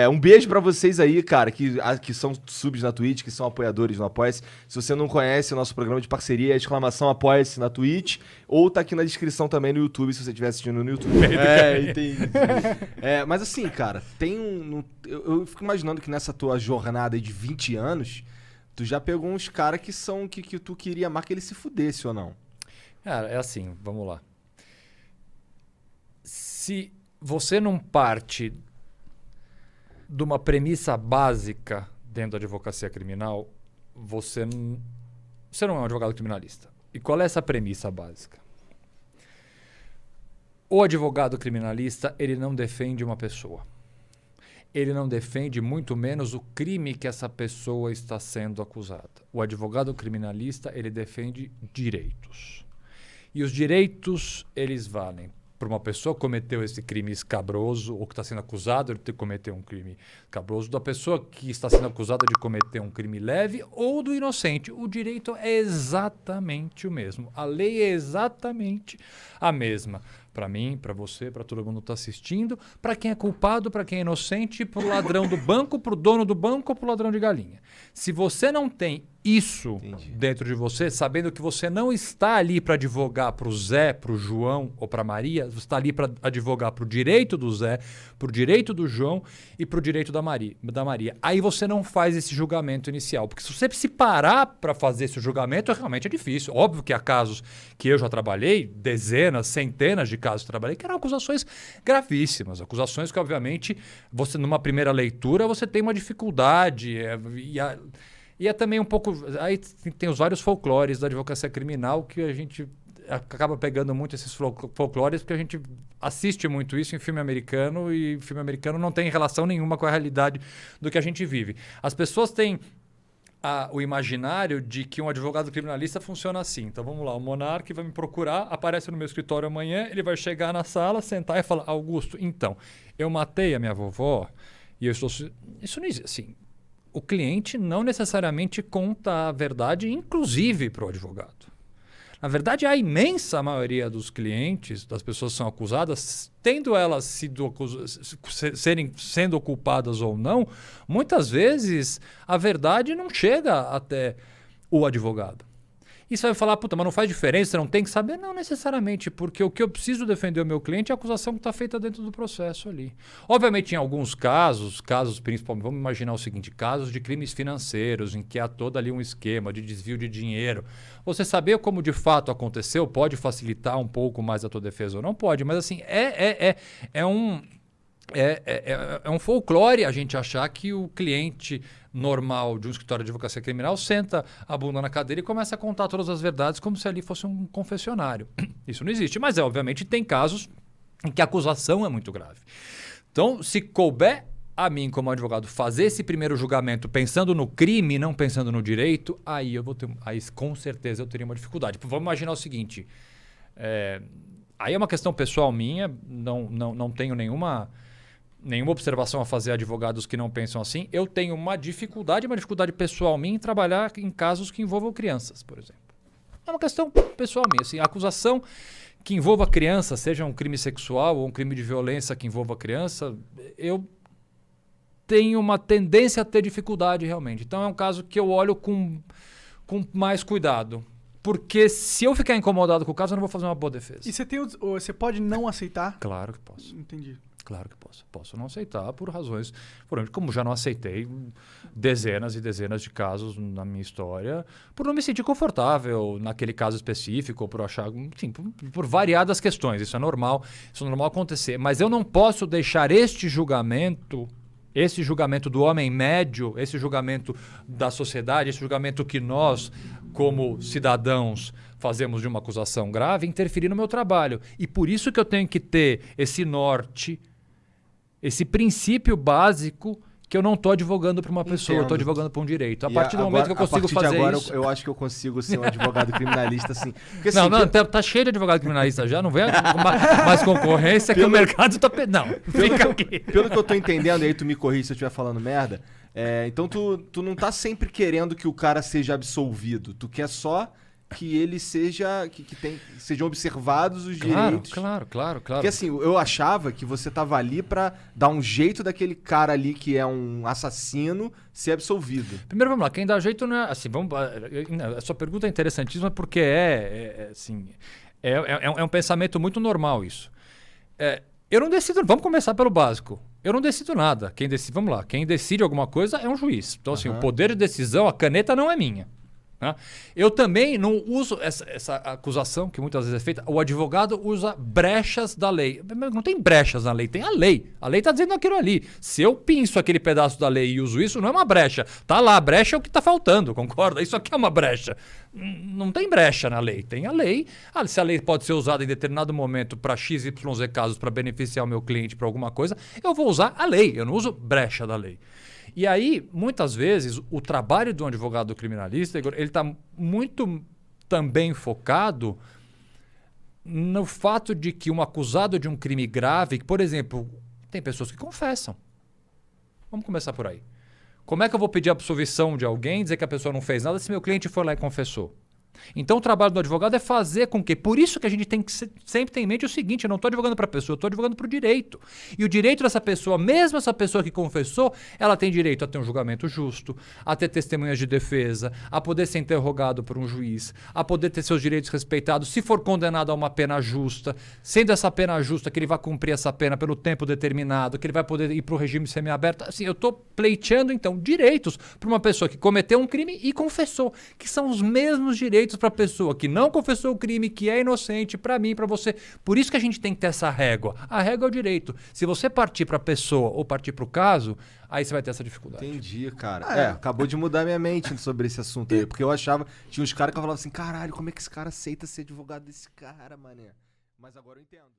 Um beijo pra vocês aí, cara, que são subs na Twitch, que são apoiadores no Apoia-se. Se você não conhece o nosso programa de parceria, Apoia-se na Twitch, ou tá aqui na descrição também no YouTube, se você estiver assistindo no YouTube. Entendi. Mas assim, cara, eu fico imaginando que nessa tua jornada aí de 20 anos, tu já pegou uns caras que tu queria mais que ele se fudesse ou não? Cara, é assim, vamos lá. Se você não parte de uma premissa básica dentro da advocacia criminal, você não é um advogado criminalista. E qual é essa premissa básica? O advogado criminalista, ele não defende uma pessoa. Ele não defende muito menos o crime que essa pessoa está sendo acusada. O advogado criminalista, ele defende direitos. E os direitos, eles valem para uma pessoa que cometeu esse crime escabroso ou que está sendo acusado de cometer um crime escabroso, da pessoa que está sendo acusada de cometer um crime leve ou do inocente. O direito é exatamente o mesmo. A lei é exatamente a mesma. Para mim, para você, para todo mundo que está assistindo, para quem é culpado, para quem é inocente, para o ladrão do banco, para o dono do banco ou para o ladrão de galinha. Se você não tem isso dentro de você, sabendo que você não está ali para advogar para o Zé, para o João ou para a Maria, você está ali para advogar para o direito do Zé, para o direito do João e para o direito da Maria. Aí você não faz esse julgamento inicial. Porque se você se parar para fazer esse julgamento, realmente é difícil. Óbvio que há casos que eu já trabalhei, dezenas, centenas de casos que eu trabalhei, que eram acusações gravíssimas. Acusações que, obviamente, você numa primeira leitura, você tem uma dificuldade. E é também um pouco... Aí tem os vários folclores da advocacia criminal que a gente acaba pegando muito esses folclores porque a gente assiste muito isso em filme americano e filme americano não tem relação nenhuma com a realidade do que a gente vive. As pessoas têm o imaginário de que um advogado criminalista funciona assim. Então vamos lá, o Monark vai me procurar, aparece no meu escritório amanhã, ele vai chegar na sala, sentar e falar: Augusto, então, eu matei a minha vovó e eu estou... Isso não existe, assim... O cliente não necessariamente conta a verdade, inclusive para o advogado. Na verdade, a imensa maioria dos clientes, das pessoas que são acusadas, tendo elas sendo culpadas ou não, muitas vezes a verdade não chega até o advogado. E você vai falar, puta, mas não faz diferença, você não tem que saber? Não necessariamente, porque o que eu preciso defender o meu cliente é a acusação que está feita dentro do processo ali. Obviamente, em alguns casos principalmente, vamos imaginar o seguinte, casos de crimes financeiros, em que há todo ali um esquema de desvio de dinheiro. Você saber como de fato aconteceu pode facilitar um pouco mais a tua defesa ou não pode, mas assim, é um folclore a gente achar que o cliente normal de um escritório de advocacia criminal senta a bunda na cadeira e começa a contar todas as verdades como se ali fosse um confessionário. Isso não existe, mas obviamente tem casos em que a acusação é muito grave. Então, se couber a mim como advogado fazer esse primeiro julgamento pensando no crime, não pensando no direito, aí com certeza eu teria uma dificuldade. Vamos imaginar o seguinte, aí é uma questão pessoal minha, não tenho nenhuma observação a fazer a advogados que não pensam assim. Eu tenho uma dificuldade pessoal minha em trabalhar em casos que envolvam crianças, por exemplo. É uma questão pessoal minha. Assim, a acusação que envolva criança, seja um crime sexual ou um crime de violência que envolva criança, eu tenho uma tendência a ter dificuldade realmente. Então é um caso que eu olho com mais cuidado. Porque se eu ficar incomodado com o caso, eu não vou fazer uma boa defesa. E você pode não aceitar? Claro que posso. Entendi. Claro que posso. Posso não aceitar por razões... Como já não aceitei dezenas e dezenas de casos na minha história, por não me sentir confortável naquele caso específico, ou por achar... Enfim, por variadas questões. Isso é normal acontecer. Mas eu não posso deixar este julgamento do homem médio, esse julgamento da sociedade, esse julgamento que nós, como cidadãos, fazemos de uma acusação grave, interferir no meu trabalho. E por isso que eu tenho que ter esse norte, esse princípio básico que eu não estou advogando para uma pessoa, eu estou advogando para um direito. A partir do momento que eu consigo fazer isso... Eu acho que eu consigo ser um advogado criminalista, assim. Porque, não, tá cheio de advogado criminalista já, não vem mais concorrência que o mercado está... Não, fica aqui. Pelo que eu estou entendendo, e aí tu me corrige se eu estiver falando merda, então tu não tá sempre querendo que o cara seja absolvido, tu quer só que ele seja... que sejam observados os direitos. Claro. Porque assim, eu achava que você tava ali pra dar um jeito daquele cara ali que é um assassino ser absolvido. Primeiro, vamos lá. Quem dá jeito não é... Assim, a sua pergunta é interessantíssima porque é um pensamento muito normal isso. Eu não decido... Vamos começar pelo básico. Eu não decido nada. Vamos lá. Quem decide alguma coisa é um juiz. Então, assim, o poder de decisão, a caneta não é minha. Né? Eu também não uso essa acusação que muitas vezes é feita. O advogado usa brechas da lei. Não tem brechas na lei, tem a lei. A lei está dizendo aquilo ali. Se eu pinço aquele pedaço da lei e uso isso, não é uma brecha. Tá lá, a brecha é o que está faltando, concorda? Isso aqui é uma brecha. Não tem brecha na lei, tem a lei. Se a lei pode ser usada em determinado momento para XYZ casos, para beneficiar o meu cliente para alguma coisa, eu vou usar a lei, eu não uso brecha da lei. E aí, muitas vezes, o trabalho do advogado criminalista, ele está muito também focado no fato de que um acusado de um crime grave, por exemplo, tem pessoas que confessam. Vamos começar por aí. Como é que eu vou pedir absolvição de alguém, dizer que a pessoa não fez nada, se meu cliente foi lá e confessou? Então o trabalho do advogado é fazer com que... Por isso que a gente tem que sempre ter em mente o seguinte, eu não estou advogando para a pessoa, eu estou advogando para o direito. E o direito dessa pessoa, mesmo essa pessoa que confessou, ela tem direito a ter um julgamento justo, a ter testemunhas de defesa, a poder ser interrogado por um juiz, a poder ter seus direitos respeitados, se for condenado a uma pena justa, sendo essa pena justa que ele vai cumprir essa pena pelo tempo determinado, que ele vai poder ir para o regime semiaberto. Assim, eu estou pleiteando, então, direitos para uma pessoa que cometeu um crime e confessou, que são os mesmos direitos para a pessoa que não confessou o crime, que é inocente, para mim, para você. Por isso que a gente tem que ter essa régua. A régua é o direito. Se você partir para a pessoa ou partir para o caso, aí você vai ter essa dificuldade. Entendi, cara. Acabou de mudar minha mente sobre esse assunto aí. Porque eu achava... Tinha uns caras que falavam assim, caralho, como é que esse cara aceita ser advogado desse cara, mané? Mas agora eu entendo.